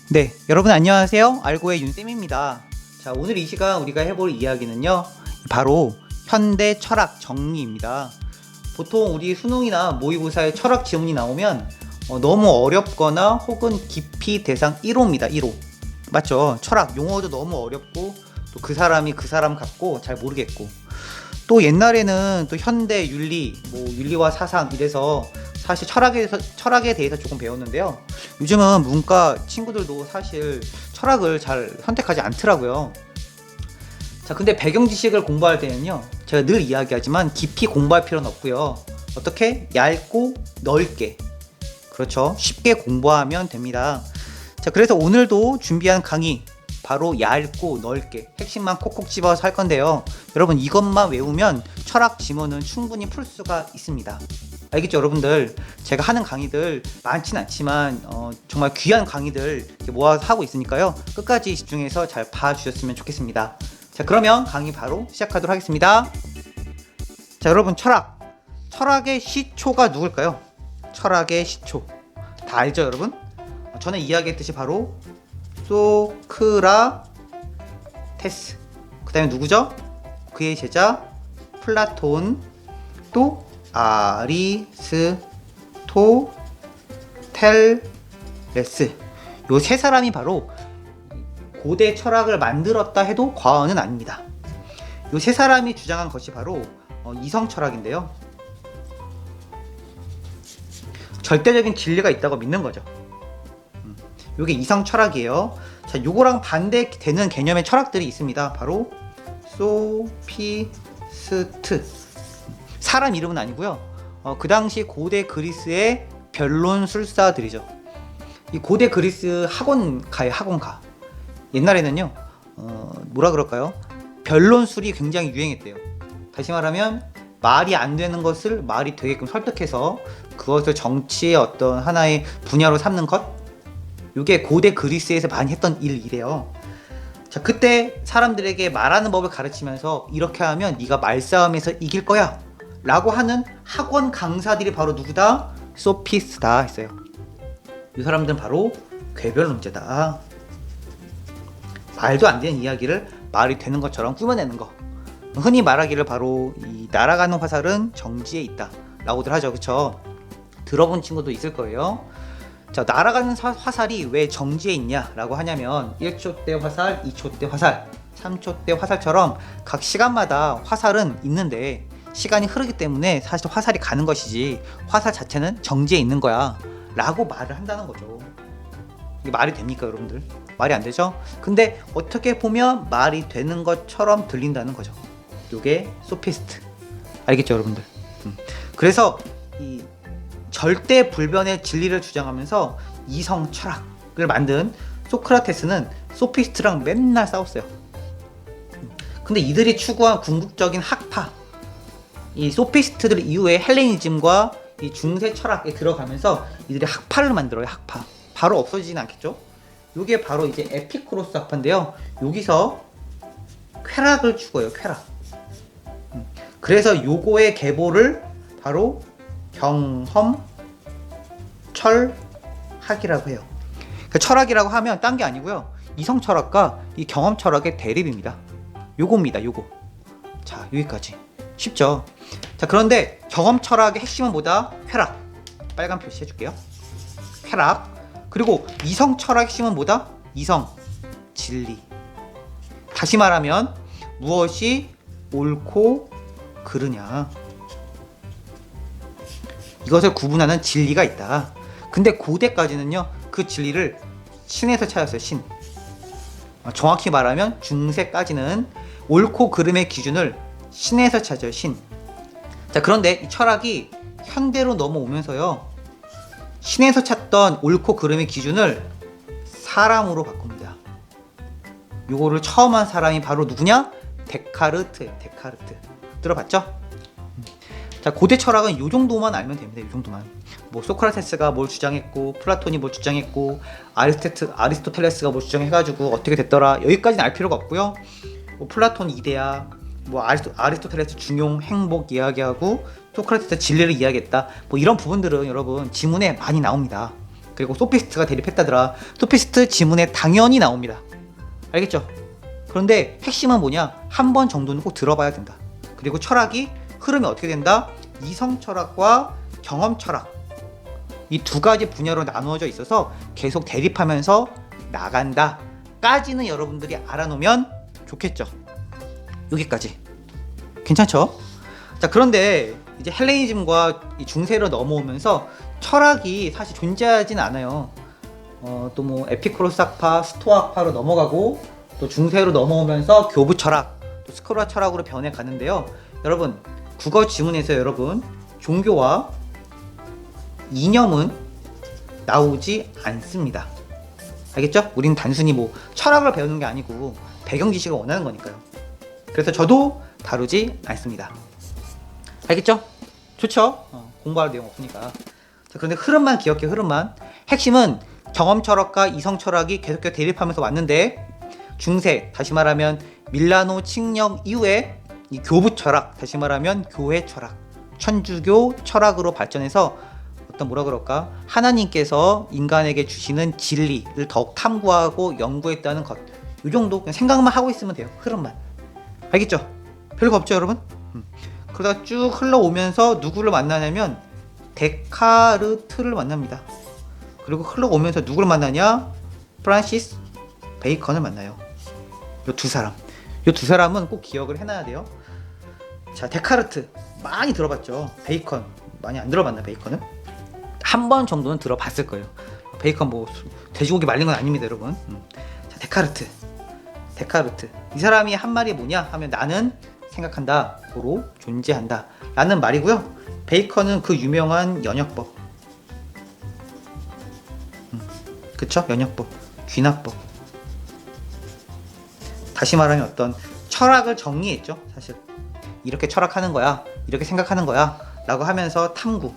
네, 여러분 안녕하세요. 알고의 윤쌤입니다. 자, 오늘 이 시간 우리가 해볼 이야기는요, 바로 현대 철학 정리입니다. 보통 우리 수능이나 모의고사에 철학 지문이 나오면 너무 어렵거나 혹은 기피 대상 1호입니다. 1호. 맞죠? 철학 용어도 너무 어렵고 또 그 사람이 그 사람 같고 잘 모르겠고, 또 옛날에는 또 현대 윤리, 윤리와 사상 이래서 사실 철학에 대해서 조금 배웠는데요. 요즘은 문과 친구들도 사실 철학을 잘 선택하지 않더라고요. 자, 근데 배경 지식을 공부할 때는요, 제가 늘 이야기하지만 깊이 공부할 필요는 없고요. 어떻게? 얇고 넓게. 그렇죠. 쉽게 공부하면 됩니다. 자, 그래서 오늘도 준비한 강의, 바로 얇고 넓게 핵심만 콕콕 집어서 할 건데요. 여러분, 이것만 외우면 철학 지문은 충분히 풀 수가 있습니다. 알겠죠, 여러분들? 제가 하는 강의들 많진 않지만 정말 귀한 강의들 이렇게 모아서 하고 있으니까요. 끝까지 집중해서 잘 봐주셨으면 좋겠습니다. 자, 그러면 강의 바로 시작하도록 하겠습니다. 자, 여러분, 철학의 시초가 누굴까요? 철학의 시초 다 알죠, 여러분? 전에 이야기했듯이 바로 소크라테스, 그 다음에 누구죠? 그의 제자 플라톤, 또 아리스토텔레스, 요 세 사람이 바로 고대 철학을 만들었다 해도 과언은 아닙니다. 요 세 사람이 주장한 것이 바로 이성 철학인데요. 절대적인 진리가 있다고 믿는 거죠. 요게 이성 철학이에요. 자, 요거랑 반대되는 개념의 철학들이 있습니다. 바로 소피스트. 사람 이름은 아니고요. 그 당시 고대 그리스의 변론술사들이죠. 이 고대 그리스 학원가. 옛날에는요, 뭐라 그럴까요? 변론술이 굉장히 유행했대요. 다시 말하면 말이 안 되는 것을 말이 되게끔 설득해서 그것을 정치의 어떤 하나의 분야로 삼는 것. 이게 고대 그리스에서 많이 했던 일이래요. 자, 그때 사람들에게 말하는 법을 가르치면서 이렇게 하면 네가 말싸움에서 이길 거야 라고 하는 학원 강사들이 바로 누구다? 소피스트다 했어요. 이 사람들은 바로 궤변론자다. 말도 안 되는 이야기를 말이 되는 것처럼 꾸며내는 거. 흔히 말하기를 바로 이 날아가는 화살은 정지에 있다 라고들 하죠. 그쵸? 들어본 친구도 있을 거예요. 자, 날아가는 화살이 왜 정지에 있냐 라고 하냐면 1초 때 화살, 2초 때 화살, 3초 때 화살처럼 각 시간마다 화살은 있는데 시간이 흐르기 때문에 사실 화살이 가는 것이지 화살 자체는 정지에 있는 거야 라고 말을 한다는 거죠. 이게 말이 됩니까, 여러분들? 말이 안 되죠? 근데 어떻게 보면 말이 되는 것처럼 들린다는 거죠. 요게 소피스트. 알겠죠, 여러분들? 그래서 이 절대 불변의 진리를 주장하면서 이성 철학을 만든 소크라테스는 소피스트랑 맨날 싸웠어요. 근데 이들이 추구한 궁극적인 학파, 이 소피스트들 이후에 헬레니즘과 이 중세 철학에 들어가면서 이들이 학파를 만들어요. 학파. 바로 없어지진 않겠죠? 이게 바로 이제 에피쿠로스 학파인데요. 여기서 쾌락을 추구해요. 쾌락. 그래서 요거의 계보를 바로 경험 철학이라고 해요. 그러니까 철학이라고 하면 딴 게 아니고요. 이성 철학과 이 경험 철학의 대립입니다. 요겁니다. 요거. 자, 여기까지. 쉽죠? 자, 그런데 경험 철학의 핵심은 뭐다? 쾌락. 빨간 표시 해줄게요. 쾌락. 그리고 이성 철학의 핵심은 뭐다? 이성. 진리. 다시 말하면 무엇이 옳고 그르냐. 이것을 구분하는 진리가 있다. 근데 고대까지는요, 그 진리를 신에서 찾았어요. 신. 정확히 말하면 중세까지는 옳고 그름의 기준을 신에서 찾아요. 신. 자, 그런데 이 철학이 현대로 넘어오면서요, 신에서 찾던 옳고 그름의 기준을 사람으로 바꿉니다. 요거를 처음 한 사람이 바로 누구냐? 데카르트예요. 데카르트. 들어봤죠? 자, 고대 철학은 요 정도만 알면 됩니다. 요 정도만. 뭐 소크라테스가 뭘 주장했고, 플라톤이 뭘 주장했고, 아리스토텔레스가 뭘 주장해가지고 어떻게 됐더라. 여기까지는 알 필요가 없고요. 뭐 플라톤 이데아, 뭐 아리스토텔레스 중용, 행복 이야기하고, 소크라테스 진리를 이야기했다. 뭐 이런 부분들은 여러분 지문에 많이 나옵니다. 그리고 소피스트가 대립했다더라. 소피스트 지문에 당연히 나옵니다. 알겠죠? 그런데 핵심은 뭐냐? 한 번 정도는 꼭 들어봐야 된다. 그리고 철학이 흐름이 어떻게 된다? 이성 철학과 경험 철학, 이 두 가지 분야로 나누어져 있어서 계속 대립하면서 나간다 까지는 여러분들이 알아놓으면 좋겠죠. 여기까지 괜찮죠? 자, 그런데 이제 헬레니즘과 이 중세로 넘어오면서 철학이 사실 존재하진 않아요. 또 뭐 에피쿠로스 학파, 스토아파로 넘어가고 또 중세로 넘어오면서 교부 철학, 또 스코라 철학으로 변해 가는데요. 여러분, 국어 지문에서 여러분 종교와 이념은 나오지 않습니다. 알겠죠? 우리는 단순히 뭐 철학을 배우는 게 아니고 배경 지식을 원하는 거니까요. 그래서 저도 다루지 않습니다. 알겠죠? 좋죠? 공부할 내용 없으니까. 자, 그런데 흐름만 기억해. 흐름만. 핵심은 경험 철학과 이성 철학이 계속해서 대립하면서 왔는데, 중세, 다시 말하면 밀라노 칙령 이후에 이 교부 철학, 다시 말하면 교회 철학, 천주교 철학으로 발전해서 어떤 뭐라 그럴까? 하나님께서 인간에게 주시는 진리를 더욱 탐구하고 연구했다는 것. 이 정도 그냥 생각만 하고 있으면 돼요. 흐름만. 알겠죠? 별거 없죠, 여러분? 그러다가 쭉 흘러오면서 누구를 만나냐면 데카르트를 만납니다. 그리고 흘러오면서 누구를 만나냐? 프란시스 베이컨을 만나요. 요 두 사람. 요 두 사람은 꼭 기억을 해놔야 돼요. 자, 데카르트 많이 들어봤죠. 베이컨 많이 안 들어봤나? 베이컨은 한 번 정도는 들어봤을 거예요. 베이컨 뭐 돼지고기 말린 건 아닙니다, 여러분. 자, 데카르트 이 사람이 한 말이 뭐냐 하면 나는 생각한다, 고로 존재한다 라는 말이고요. 베이컨은 그 유명한 연역법, 그쵸? 연역법, 귀납법, 다시 말하면 어떤 철학을 정리했죠. 사실 이렇게 철학하는 거야, 이렇게 생각하는 거야 라고 하면서 탐구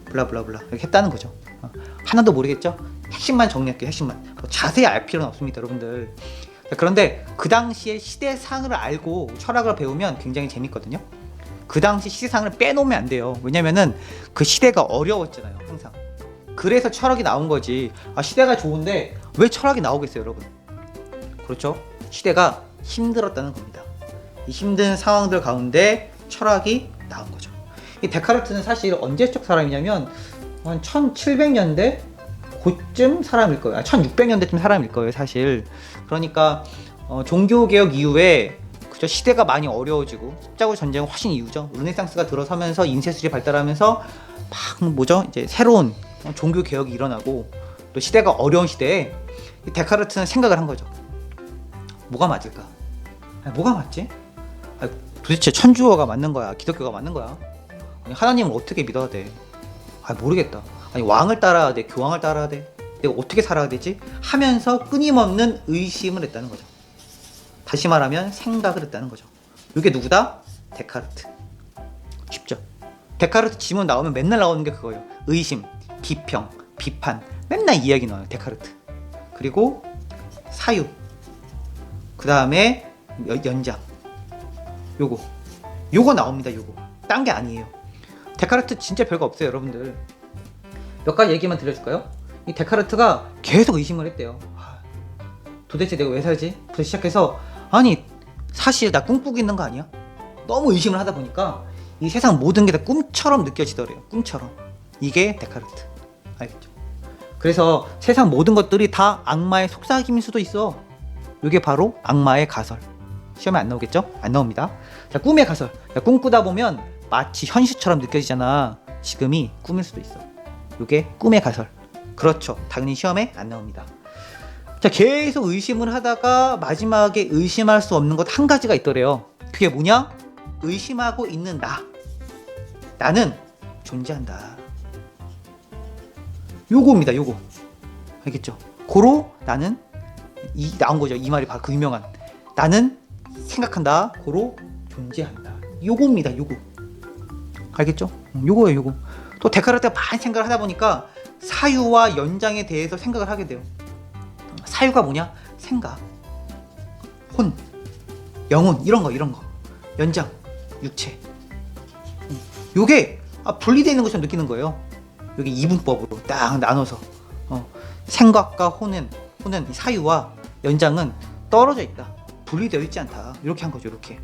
블라블라블라 이렇게 했다는 거죠. 하나도 모르겠죠? 핵심만 정리할게요. 핵심만. 뭐 자세히 알 필요는 없습니다, 여러분들. 그런데 그 당시의 시대상을 알고 철학을 배우면 굉장히 재밌거든요. 그 당시 시대상을 빼놓으면 안 돼요. 왜냐면은 그 시대가 어려웠잖아요, 항상. 그래서 철학이 나온 거지. 시대가 좋은데 왜 철학이 나오겠어요, 여러분? 그렇죠? 시대가 힘들었다는 겁니다. 이 힘든 상황들 가운데 철학이 나온 거죠. 이 데카르트는 사실 언제적 사람이냐면 한 1700년대 그쯤 사람일 거예요. 1600년대쯤 사람일 거예요, 사실. 그러니까 종교개혁 이후에 그저 시대가 많이 어려워지고 십자군 전쟁은 훨씬 이후죠. 르네상스가 들어서면서 인쇄술이 발달하면서 막 뭐죠? 이제 새로운 종교개혁이 일어나고 또 시대가 어려운 시대에 데카르트는 생각을 한 거죠. 뭐가 맞을까? 뭐가 맞지? 도대체 천주교가 맞는 거야? 기독교가 맞는 거야? 하나님을 어떻게 믿어야 돼? 모르겠다. 왕을 따라야 돼? 교황을 따라야 돼? 내가 어떻게 살아야 되지? 하면서 끊임없는 의심을 했다는 거죠. 다시 말하면 생각을 했다는 거죠. 이게 누구다? 데카르트. 쉽죠? 데카르트 지문 나오면 맨날 나오는 게 그거예요. 의심, 비평, 비판, 맨날 이야기 나와요, 데카르트. 그리고 사유, 그 다음에 연장, 요거 나옵니다. 요거 딴 게 아니에요. 데카르트 진짜 별거 없어요, 여러분들. 몇 가지 얘기만 들려줄까요? 이 데카르트가 계속 의심을 했대요. 도대체 내가 왜 살지? 부터 시작해서 아니 사실 나 꿈꾸고 있는 거 아니야? 너무 의심을 하다 보니까 이 세상 모든 게 다 꿈처럼 느껴지더래요. 꿈처럼. 이게 데카르트. 알겠죠? 그래서 세상 모든 것들이 다 악마의 속삭임일 수도 있어. 이게 바로 악마의 가설. 시험에 안 나오겠죠? 안 나옵니다. 자, 꿈의 가설. 꿈꾸다 보면 마치 현실처럼 느껴지잖아. 지금이 꿈일 수도 있어. 이게 꿈의 가설. 그렇죠. 당연히 시험에 안 나옵니다. 자, 계속 의심을 하다가 마지막에 의심할 수 없는 것 한 가지가 있더래요. 그게 뭐냐? 의심하고 있는 나는 존재한다. 요거입니다. 요거. 알겠죠? 고로 나는 나온 거죠. 이 말이 바로 그 유명한 나는 생각한다. 고로 존재한다. 요거입니다. 요거. 알겠죠? 요거예요. 요거. 또 데카르트가 많이 생각을 하다 보니까 사유와 연장에 대해서 생각을 하게 돼요. 사유가 뭐냐? 생각, 혼, 영혼 이런 거. 연장, 육체. 요게 분리되어 있는 것처럼 느끼는 거예요. 여기 이분법으로 딱 나눠서 생각과 호는 이 사유와 연장은 떨어져 있다, 분리되어 있지 않다, 이렇게 한 거죠. 이렇게.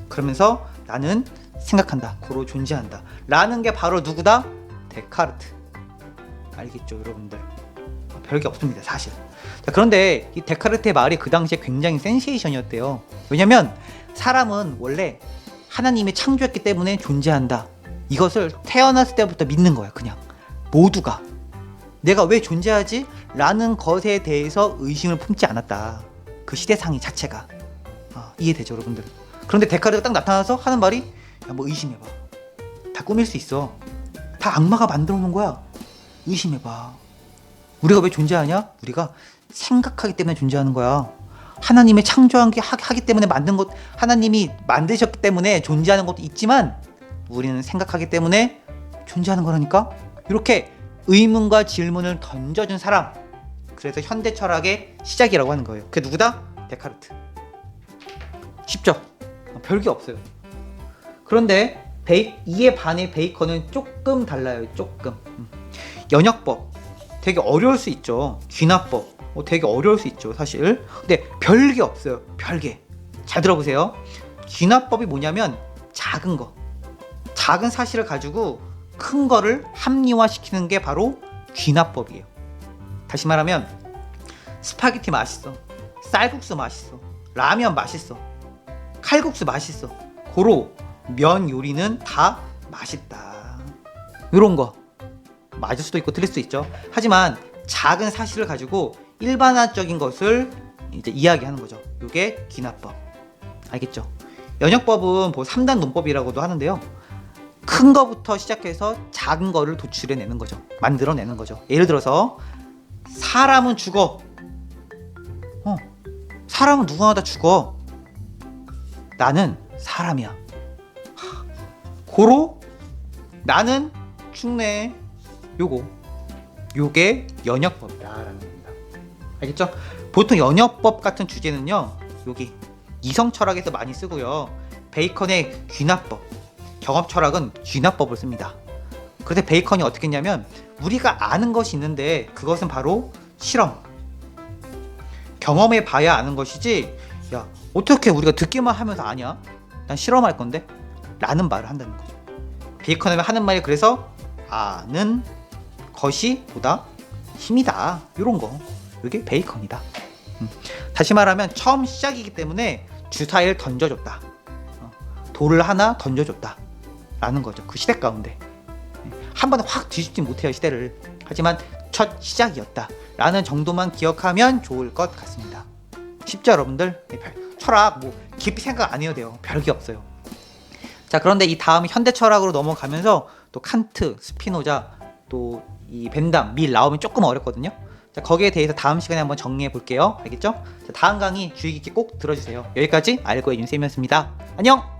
그러면서 나는 생각한다, 고로 존재한다 라는 게 바로 누구다? 데카르트. 알겠죠 여러분들? 별게 없습니다 사실. 자, 그런데 이 데카르트의 말이 그 당시에 굉장히 센세이션이었대요. 왜냐면 사람은 원래 하나님이 창조했기 때문에 존재한다, 이것을 태어났을 때부터 믿는 거야. 그냥 모두가 내가 왜 존재하지? 라는 것에 대해서 의심을 품지 않았다, 그 시대상이 자체가. 이해되죠 여러분들? 그런데 데카르트가 딱 나타나서 하는 말이, 야, 뭐 의심해봐, 다 꾸밀 수 있어, 다 악마가 만들어 놓은 거야, 의심해봐. 우리가 왜 존재하냐? 우리가 생각하기 때문에 존재하는 거야. 하나님의 하기 때문에 만든 것, 하나님이 만드셨기 때문에 존재하는 것도 있지만 우리는 생각하기 때문에 존재하는 거라니까. 이렇게 의문과 질문을 던져준 사람, 그래서 현대 철학의 시작이라고 하는 거예요. 그게 누구다? 데카르트. 쉽죠? 별게 없어요. 그런데 이에 반해 베이컨은 조금 달라요. 조금. 연역법 되게 어려울 수 있죠. 귀납법 되게 어려울 수 있죠 사실. 근데 별게 없어요. 별게. 잘 들어보세요. 귀납법이 뭐냐면 작은 사실을 가지고 큰 거를 합리화시키는 게 바로 귀납법이에요. 다시 말하면 스파게티 맛있어, 쌀국수 맛있어, 라면 맛있어, 칼국수 맛있어, 고로 면 요리는 다 맛있다, 이런 거. 맞을 수도 있고 틀릴 수도 있죠. 하지만 작은 사실을 가지고 일반화적인 것을 이제 이야기하는 거죠. 이게 귀납법. 알겠죠? 연역법은 뭐 3단 논법이라고도 하는데요. 큰 거부터 시작해서 작은 거를 도출해내는 거죠. 만들어내는 거죠. 예를 들어서 사람은 죽어. 사람은 누구나 다 죽어. 나는 사람이야. 고로 나는 죽네. 요게 연역법이다라는 겁니다. 알겠죠? 보통 연역법 같은 주제는요, 여기 이성 철학에서 많이 쓰고요. 베이컨의 귀납법, 경험 철학은 귀납법을 씁니다. 그런데 베이컨이 어떻게 했냐면, 우리가 아는 것이 있는데 그것은 바로 실험, 경험해 봐야 아는 것이지, 야 어떻게 우리가 듣기만 하면서 아냐? 난 실험할 건데? 라는 말을 한다는 거죠. 베이컨이 하는 말이 그래서 아는 것이 보다 힘이다, 이런 거. 이게 베이컨이다. 다시 말하면 처음 시작이기 때문에 주사위를 던져줬다, 돌을 하나 던져줬다 라는 거죠. 그 시대 가운데 한 번에 확 뒤집지 못해요 시대를. 하지만 첫 시작이었다 라는 정도만 기억하면 좋을 것 같습니다. 쉽죠 여러분들? 철학 뭐 깊이 생각 안 해도 돼요. 별게 없어요. 자, 그런데 이 다음 현대 철학으로 넘어가면서 또 칸트, 스피노자, 또 이 벤담, 밀 나오면 조금 어렵거든요. 자, 거기에 대해서 다음 시간에 한번 정리해 볼게요. 알겠죠? 자, 다음 강의 주의 깊게 꼭 들어주세요. 여기까지 알고의 윤쌤이었습니다. 안녕!